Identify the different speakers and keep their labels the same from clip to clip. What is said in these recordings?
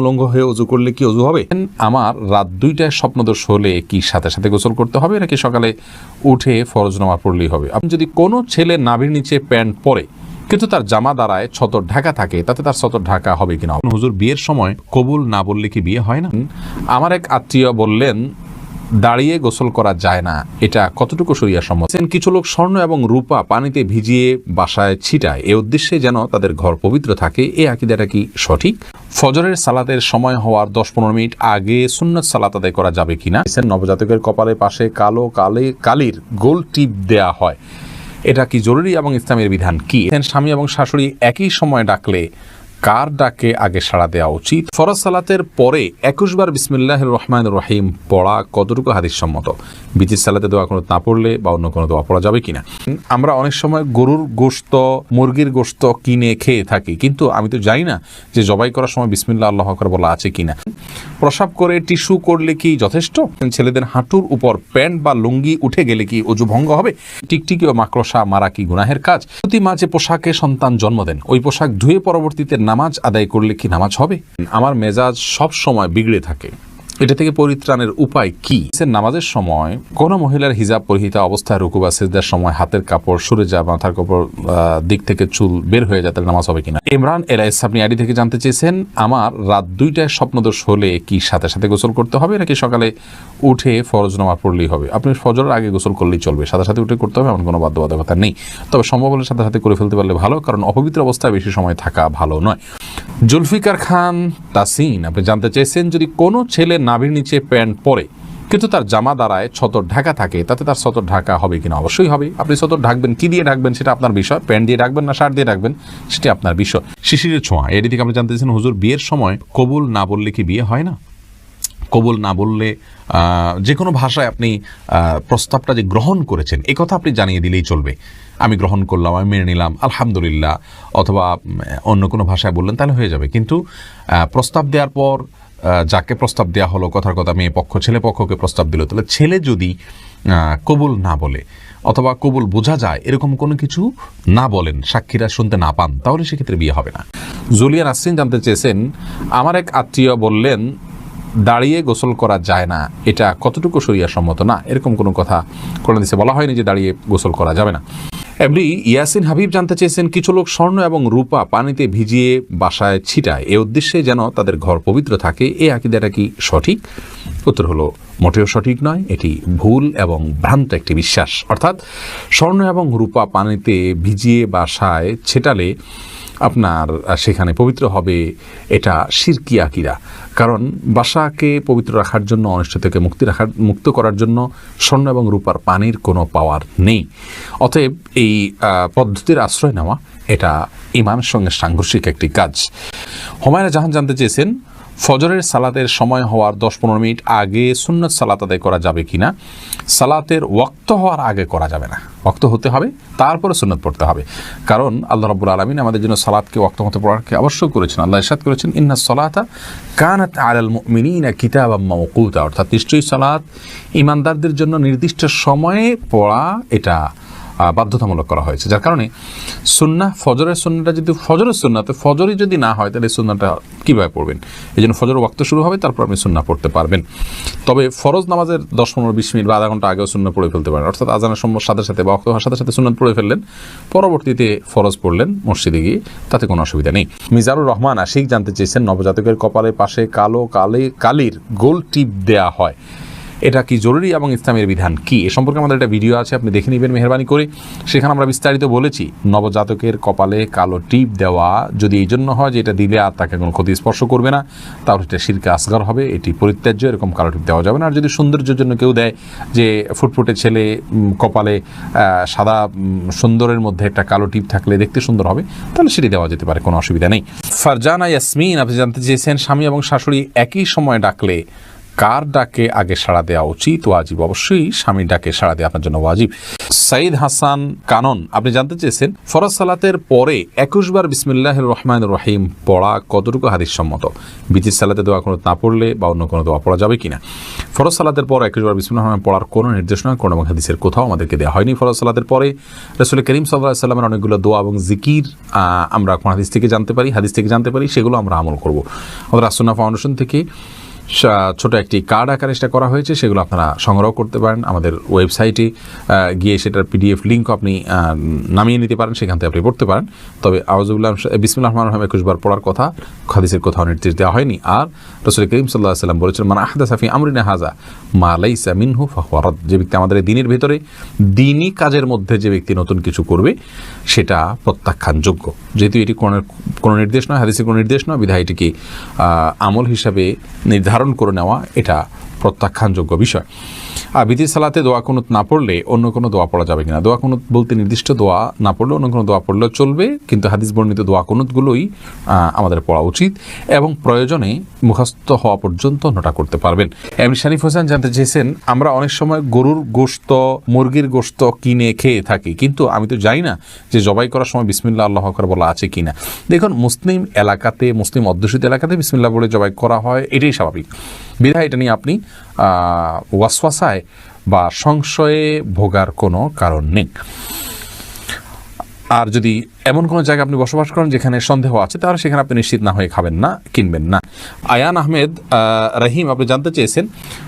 Speaker 1: উলঙ্গ হয়ে ওযু করলে কি ওযু হবে? আমার রাত 2টায় স্বপ্নদোষ হলে কি সাথে সাথে গোসল করতে হবে নাকি সকালে উঠে ফরজ নামাজ পড়লেই হবে? আপনি যদি কোনো ছেলে নাভির নিচে প্যান্ট পরে কিন্তু তার জামা দ্বারায় ছতর ঢাকা থাকে, তাতে তার ছতর ঢাকা হবে কিনা? হুজুর, বিয়ের সময় কবুল না বললে কি বিয়ে হয় না? আমার এক আত্মীয় বললেন দাঁড়িয়ে গোসল করা যায় না, এটা কতটুকু শরিয়া সম্মত? কিছু লোক স্বর্ণ এবং রূপা পানিতে ভিজিয়ে বাসায় ছিটায় এ উদ্দেশ্যে যেন তাদের ঘর পবিত্র থাকে, এই আকীদাটা কি সঠিক? ফজরের সালাতের সময় হওয়ার 10-15 মিনিট আগে সুন্নত সালাত আদায় করা যাবে কিনা? নবজাতকের কপালের পাশে কালির গোল টিপ দেয়া হয়, এটা কি জরুরি এবং ইসলামের বিধান কি? স্বামী এবং শাশুড়ি একই সময় ডাকলে কার ডাকে আগে সাড়া দেওয়া উচিত? ফরজ সালাতের পরে 21 বার বিসমিল্লাহির রহমানির রহিম পড়া কতটুকু হাদিস সম্মত? বিচির সালাতে দোয়া কোনো না পড়লে বা অন্য কোনো দোয়া পড়া যাবে কিনা? আমরা অনেক সময় গরুর গোশত, মুরগির গোশত কিনে খেয়ে থাকি, কিন্তু আমি তো জানি না যে জবাই করার সময় বিসমিল্লাহ আল্লাহু আকবার বলা আছে কিনা। প্রসাব করে টিস্যু করলে কি যথেষ্ট? ছেলেদের হাঁটুর উপর প্যান্ট বা লুঙ্গি উঠে গেলে কি ওযু ভঙ্গ হবে? টিকটিকি ও মাকড়সা মারা কি গুনাহের কাজ? প্রতি মাঝে পোশাকে সন্তান জন্ম দেন, ওই পোশাক ধুয়ে পরবর্তীতে নামাজ আদায় করলে কি নামাজ হবে? আমার মেজাজ সব সময় বিগড়ে থাকে, এটা থেকে পরিত্রাণের উপায় কি? নামাজের সময় কোন মহিলার হিজাব পরিহিতা অবস্থায় রুকু বা সিজদার সময় হাতের কাপড় সরে যায়, মাথার কাপড় দিক থেকে চুল বের হয়ে যায়, তাহলে নামাজ হবে কিনা? ইমরান এলাইস আপনি আইডি থেকে জানতে চেয়েছেন, আমার রাত 2টায় স্বপ্নদোষ হলে কি সাথে সাথে গোসল করতে হবে নাকি সকালে উঠে ফরজ নামাজ পড়লেই হবে? আপনি ফজরের আগে গোসল করলেই চলবে, সাথে সাথে উঠে করতে হবে এমন কোনো বাধ্যবাধকতা নেই, তবে সম্ভব হলে সাথে সাথে করে ফেলতে পারলে ভালো, কারণ অপবিত্র অবস্থায় বেশি সময় থাকা ভালো নয়। জুলফিকার খান তাসিন আপনি জানতে চেয়েছেন, যদি কোনো ছেলে নাভির নিচে প্যান্ট পরে কিন্তু তার জামা দ্বারায় ছতর ঢাকা থাকে, তাতে তার ছতর ঢাকা হবে কিনা? অবশ্যই হবে। আপনি ছতর ঢাকবেন কি দিয়ে ঢাকবেন সেটা আপনার বিষয়, প্যান্ট দিয়ে ঢাকবেন না শার্ট দিয়ে ঢাকবেন সেটা আপনার বিষয়। শিশিরের ছোঁয়া এটি থেকে আপনি জানতে চেয়েছেন, হুজুর, বিয়ের সময় কবুল না বললে কি বিয়ে হয় না? কবুল না বললে যে কোনো ভাষায় আপনি প্রস্তাবটা যে গ্রহণ করেছেন এ কথা আপনি জানিয়ে দিলেই চলবে। আমি গ্রহণ করলাম, আমি মেনে নিলাম, আলহামদুলিল্লাহ, অথবা অন্য কোনো ভাষায় বললেন তাহলে হয়ে যাবে। কিন্তু প্রস্তাব দেওয়ার পর যাকে প্রস্তাব দেওয়া হলো, কথার কথা মেয়ে পক্ষ ছেলে পক্ষকে প্রস্তাব দিল, তাহলে ছেলে যদি কবুল না বলে অথবা কবুল বোঝা যায় এরকম কোনো কিছু না বলেন, সাক্ষীরা শুনতে না পান, তাহলে সেক্ষেত্রে বিয়ে হবে না। জুলিয়া নাসরিন জানতে চেয়েছেন, আমার এক আত্মীয় বললেন দাঁড়িয়ে গোসল করা যায় না, এটা কতটুকু শরিয়া সম্মত? না, এরকম কোনো কথা কোরআন হাদিসে বলা হয়নি যে দাঁড়িয়ে গোসল করা যাবে না। এমনি ইয়াসিন হাবিব জানতে চেয়েছেন, কিছু লোক স্বর্ণ এবং রূপা পানিতে ভিজিয়ে বাসায় ছিটায় এ উদ্দেশ্যে যেন তাদের ঘর পবিত্র থাকে, এই আকীদাটা কি সঠিক? উত্তর হলো মোটেও সঠিক নয়, এটি ভুল এবং ভ্রান্ত একটি বিশ্বাস। অর্থাৎ স্বর্ণ এবং রূপা পানিতে ভিজিয়ে বাসায় ছেটালে আপনার সেখানে পবিত্র হবে, এটা শিরকি আকীদা। কারণ বাসাকে পবিত্র রাখার জন্য, অনিষ্ট থেকে মুক্ত করার জন্য স্বর্ণ এবং রূপার পানির কোনো পাওয়ার নেই। অতএব এই পদ্ধতির আশ্রয় নেওয়া এটা ঈমানের সঙ্গে সাংঘর্ষিক একটি কাজ। হুমায়রা জাহান জানতে চেয়েছেন, ফজরের সালাতের সময় হওয়ার 10-15 মিনিট আগে সুন্নত সালাত আদায় করা যাবে কিনা? সালাতের ওয়াক্ত হওয়ার আগে করা যাবে না, ওয়াক্ত হতে হবে তারপরে সুন্নত পড়তে হবে, কারণ আল্লাহ রাব্বুল আলামিন আমাদের জন্য সালাতকে ওয়াক্ত মতো পড়াকে আবশ্যক করেছেন। আল্লাহ ইরশাদ করেছেন, ইন্নাস সালাতা কানাত আলাল মুমিনিনা কিতাবাম মাওকুতা, অর্থাৎ নিশ্চয়ই সালাত ঈমানদারদের জন্য নির্দিষ্ট সময়ে পড়া এটা বাধ্যতামূলক করা হয়েছে। যার কারণে সুন্নাহ, ফজরের সুন্নাহটা যদি ফজরের সুন্নাতে ফজরই যদি না হয় তাহলে সুন্নাহটা কীভাবে পড়বেন? এই জন্য ফজরের ওয়াক্ত শুরু হবে, তারপর আপনি সুন্নাহ পড়তে পারবেন। তবে ফরজ নামাজের 10-15-20 মিনিট বা আধা ঘন্টা আগেও সুন্নাহ পড়ে ফেলতে পারেন, অর্থাৎ আজানের সময় সাথে সাথে বা ওয়াক্ত হওয়ার সাথে সাথে সুন্নাহ পড়ে ফেললেন, পরবর্তীতে ফরজ পড়লেন মসজিদে গিয়ে, তাতে কোনো অসুবিধা নেই। মিজানুর রহমান আশিক জানতে চেয়েছেন, নবজাতকের কপালের পাশে কালির গোল টিপ দেয়া হয়, এটা কি জরুরি এবং ইসলামের বিধান কি? এ সম্পর্কে আমাদের একটা ভিডিও আছে, আপনি দেখে নেবেন মেহরবানি করে। সেখানে আমরা বিস্তারিত বলেছি, নবজাতকের কপালে কালো টিপ দেওয়া যদি এই জন্য হয় যে এটা দিলে আর তাকে কোনো ক্ষতি স্পর্শ করবে না, তাহলে এটা শিরকে আসগর হবে, এটি পরিত্যাজ্য, এরকম কালো টিপ দেওয়া যাবে না। আর যদি সৌন্দর্যের জন্য কেউ দেয়, যে ফুটফুটে ছেলে কপালে সাদা সুন্দরের মধ্যে একটা কালো টিপ থাকলে দেখতে সুন্দর হবে, তাহলে সেটি দেওয়া যেতে পারে, কোনো অসুবিধা নেই। ফারজানা ইয়াসমিন আপনি জানতে চেয়েছেন, স্বামী এবং শাশুড়ি একই সময় ডাকলে কার ডাকে আগে সাড়া দেওয়া উচিত? ওয়াজিব। অবশ্যই স্বামীর ডাকে সাড়া দেওয়া আপনার জন্য ওয়াজিব। সাইদ হাসান কানন আপনি জানতে চেয়েছেন ফরজ সালাতের পরে 21 বার বিসমিল্লাহির রহমানির রহিম পড়া কতটুকু হাদিস সম্মত? বিতির সালাতে দোয়া কুনুত না পড়লে বা অন্য কোনো দোয়া পড়া যাবে কিনা? ফরজ সালাতের পর 21 বার বিসমিল্লাহির রহমানির পড়ার কোনো নির্দেশনা কোন হাদিসের কোথাও আমাদেরকে দেওয়া হয়নি। ফরজ সালাতের পরে রাসূল করিম সাল্লাল্লাহু আলাইহি ওয়াসাল্লামের অনেকগুলো দোয়া এবং জিকির আমরা কোন হাদিস থেকে জানতে পারি, সেগুলো আমরা আমল করব। আমাদের আসুন্নাহ ফাউন্ডেশন থেকে ছোট একটি কার্ড আকারে সেটা করা হয়েছে, সেগুলো আপনারা সংগ্রহ করতে পারেন। আমাদের ওয়েবসাইটে গিয়ে সেটার পিডিএফ লিঙ্ক আপনি নামিয়ে নিতে পারেন, সেখান থেকে আপনি পড়তে পারেন। তবে আউযুবিল্লাহ বিসমিল্লাহির রহমানির রহিম 21 বার পড়ার কথা হাদিসের কোথাও নির্দেশ দেওয়া হয়নি। আর রাসূল করিম সাল্লাল্লাহু আলাইহি ওয়াসাল্লাম বলেছেন, মান আহদাসা ফি আমরিনা হাযা মা লাইসা মিনহু ফাহুয়া রাদ। যে ব্যক্তি আমাদের দ্বীনের ভিতরে দ্বীনি কাজের মধ্যে যে ব্যক্তি নতুন কিছু করবে সেটা প্রত্যাখ্যানযোগ্য। যেহেতু এটি কোনো নির্দেশ নয়, হাদিসের কোনো নির্দেশ নয়, বিধায় এটিকে আমল হিসাবে নির্ধারণ করে নেওয়া এটা প্রত্যাখ্যানযোগ্য বিষয়। আর বিতির সালাতে দোয়া কুনুত না পড়লে অন্য কোনো দোয়া পড়া যাবে কিনা? দোয়া কুনুত বলতে নির্দিষ্ট দোয়া না পড়লে অন্য কোনো দোয়া পড়লেও চলবে, কিন্তু হাদিস বর্ণিত দোয়া কুনুতগুলোই আমাদের পড়া উচিত এবং প্রয়োজনে মুখস্থ হওয়া পর্যন্ত নোটা করতে পারবেন। এমনি শারিফ হোসেন জানতে চেয়েছেন, আমরা অনেক সময় গরুর গোশত, মুরগির গোশত কিনে খেয়ে থাকি, কিন্তু আমি তো জানি না যে জবাই করার সময় বিসমিল্লাহ আল্লাহু আকবার বলা আছে কিনা। দেখুন, মুসলিম এলাকাতে, মুসলিম অধ্যুষিত এলাকাতে বিসমিল্লাহ বলে জবাই করা হয়, এটাই স্বাভাবিক। বিধায় এটা নিয়ে আপনি ওয়াসওয়াসায় বা সংশয়ে ভোগার কোনো কারণ নেই। আর যদি এমন কোনো জায়গায় আপনি বসবাস করেন যেখানে সন্দেহ আছে, তাহলে সেখানে আপনি নিশ্চিত না হয়ে খাবেন না, কিনবেন না। আয়ান আহমেদ রহিম আপনি জানতে চেয়েছেন,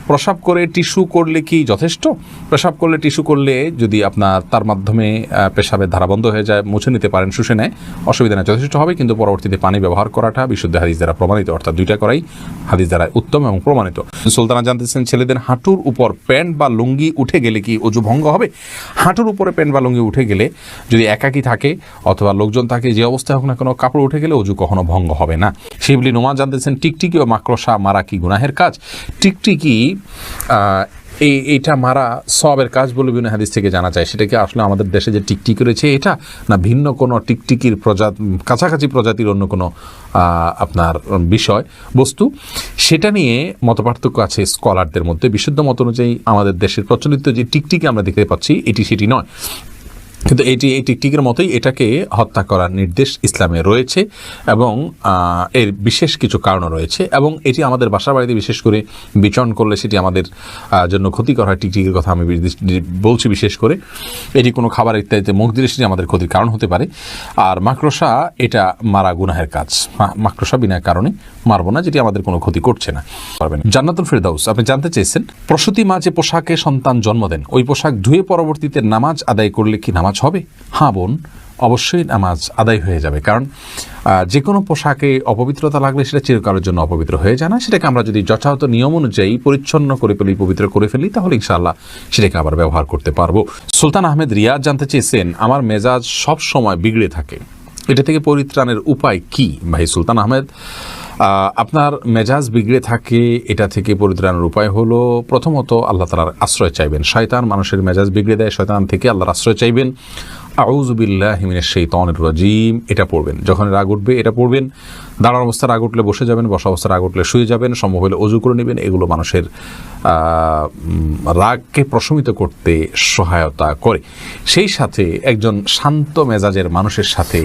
Speaker 1: প্রসাব করে টিস্যু করলে কি যথেষ্ট? প্রসাব করলে টিস্যু করলে যদি আপনার তার মাধ্যমে পেশাবের ধারা বন্ধ হয়ে যায়, মুছে নিতে পারেন, শুষে নেয়, অসুবিধা নেই, যথেষ্ট হবে। কিন্তু পরবর্তীতে পানি ব্যবহার করাটা বিশুদ্ধ হাদিস দ্বারা প্রমাণিত, অর্থাৎ দুইটা করাই হাদিস দ্বারা উত্তম এবং প্রমাণিত। সুলতানা জানতেছেন, ছেলেদের হাঁটুর উপর প্যান্ট বা লুঙ্গি উঠে গেলে কি অজু ভঙ্গ হবে? হাঁটুর উপরে প্যান্ট বা লুঙ্গি উঠে গেলে, যদি একাকী থাকে অথবা লোকজন থাকে, যে অবস্থায় হোক না কোনো, কাপড় উঠে গেলে অজু কখনো ভঙ্গ হবে না। শিবলি নোমা জানতেছেন, টিকটিকি ও মাকড়সা মারা কি গুনাহের কাজ? টিকটিকি এইটা মারা সওয়াবের কাজ বলে বিভিন্ন হাদিস থেকে জানা যায়। সেটাকে আসলে আমাদের দেশে যে টিকটিকি রয়েছে এটা, না ভিন্ন কোনো টিকটিকির কাছাকাছি প্রজাতির অন্য কোনো আপনার বিষয় বস্তু, সেটা নিয়ে মতপার্থক্য আছে স্কলারদের মধ্যে। বিশুদ্ধ মত অনুযায়ী আমাদের দেশের প্রচলিত যে টিকটিকি আমরা দেখতে পাচ্ছি, এটি সেটি নয়, কিন্তু এই টিকটিকের মতোই এটাকে হত্যা করার নির্দেশ ইসলামে রয়েছে এবং এর বিশেষ কিছু কারণ রয়েছে। এবং এটি আমাদের বাসা বাড়িতে বিশেষ করে বিচরণ করলে সেটি আমাদের জন্য ক্ষতিকর হয়। টিকটিকির কথা আমি বলছি বিশেষ করে, এটি কোনো খাবার ইত্যাদিতে মুখ দিলে সেটি আমাদের ক্ষতির কারণ হতে পারে। আর মাকড়সা, এটা মারা গুনাহের কাজ, মাকড়সা বিনা কারণে মারবো না, যেটি আমাদের কোনো ক্ষতি করছে না। পারবেন। জান্নাতুল ফেরদাউস আপনি জানতে চেয়েছেন, প্রসূতি মা যে পোশাকে সন্তান জন্ম দেন, ওই পোশাক ধুয়ে পরবর্তীতে নামাজ আদায় করলে কি নামাজ হবে? হ্যাঁ বোন, অবশ্যই নামাজ আদায় হয়ে যাবে। কারণ যে কোনো পোশাকে অপবিত্রতা লাগলে সেটা চিরকালের জন্য অপবিত্র হয়ে যায় না। সেটাকে আমরা যদি যথাযথ নিয়ম অনুযায়ী পরিচ্ছন্ন করে ফেলি, পবিত্র করে ফেলি, তাহলে ইনশাআল্লাহ সেটাকে আবার ব্যবহার করতে পারবো। সুলতান আহমেদ রিয়াজ জানতে চেয়েছেন, আমার মেজাজ সব সময় বিগড়ে থাকে, এটা থেকে পরিত্রাণের উপায় কি? ভাই সুলতান আহমেদ, আপনার মেজাজ বিগড়ে থাকে, এটা থেকে পরিত্রাণের উপায় হলো, প্রথমত আল্লাহ তাআলার আশ্রয় চাইবেন। শয়তান মানুষের মেজাজ বিগড়ে দেয়, শয়তান থেকে আল্লাহর আশ্রয় চাইবেন। আউযু বিল্লাহি মিনাশ শাইতানির রাজিম এটা পড়বেন। যখন রাগ উঠবে এটা পড়বেন। দাঁড়ানো অবস্থায় রাগ উঠলে বসে যাবেন, বসা অবস্থায় রাগ উঠলে শুয়ে যাবেন, সম্ভব হলে অজু করে নেবেন। এগুলো মানুষের রাগকে প্রশমিত করতে সহায়তা করে। সেই সাথে একজন শান্ত মেজাজের মানুষের সাথে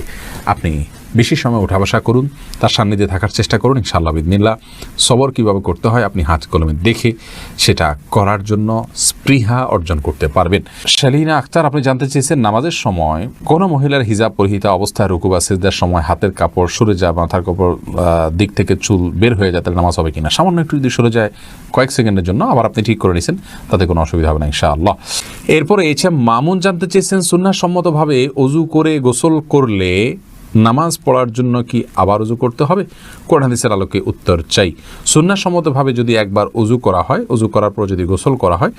Speaker 1: আপনি বেশি সময় উঠা বসা করুন, তার সান্নিধ্যে থাকার চেষ্টা করুন। ইনশাআল্লাহ বিদিনিল্লাহ সবর কীভাবে করতে হয় আপনি হাত কলমে দেখে সেটা করার জন্য স্পৃহা অর্জন করতে পারবেন। শালিনা আক্তার আপনি জানতে চেয়েছেন, নামাজের সময় কোনো মহিলার হিজাব পরিহিতা অবস্থায় রুকু বা সিজদার সময় হাতের কাপড় সরে যায়, মাথার কাপড় দিক থেকে চুল বের হয়ে যায়, তাহলে নামাজ হবে কিনা? সামান্য একটু যদি সরে যায় কয়েক সেকেন্ডের জন্য, আবার আপনি ঠিক করে নিয়েছেন, তাতে কোনো অসুবিধা হবে না ইনশাআল্লাহ। এরপরে মামুন জানতে চেয়েছেন, সুন্নাহ সম্মতভাবে অজু করে গোসল করলে নামাজ পড়ার জন্য কি আবার অজু করতে হবে? কোরআন হাদিসের আলোকে উত্তর চাই। সুন্নাহ সম্মতভাবে যদি একবার অজু করা হয়, অজু করার পর যদি গোসল করা হয়,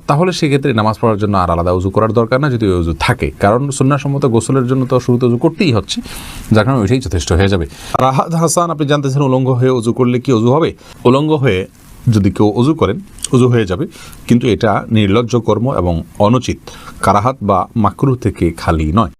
Speaker 1: তাহলে সেক্ষেত্রে নামাজ পড়ার জন্য আর আলাদা অজু করার দরকার না, যদি অজু থাকে। কারণ সুন্নাহ সম্মত গোসলের জন্য তো শুরুতে অজু করতেই হচ্ছে, যার কারণে ওইটাই যথেষ্ট হয়ে যাবে। রাহাত হাসান আপনি জানতেছেন, উলঙ্গ হয়ে অজু করলে কি অজু হবে? উলঙ্গ হয়ে যদি কেউ অজু করেন, অজু হয়ে যাবে, কিন্তু এটা নির্লজ্জ কর্ম এবং অনুচিত, কারাহাত বা মাকরুহ থেকে খালি নয়।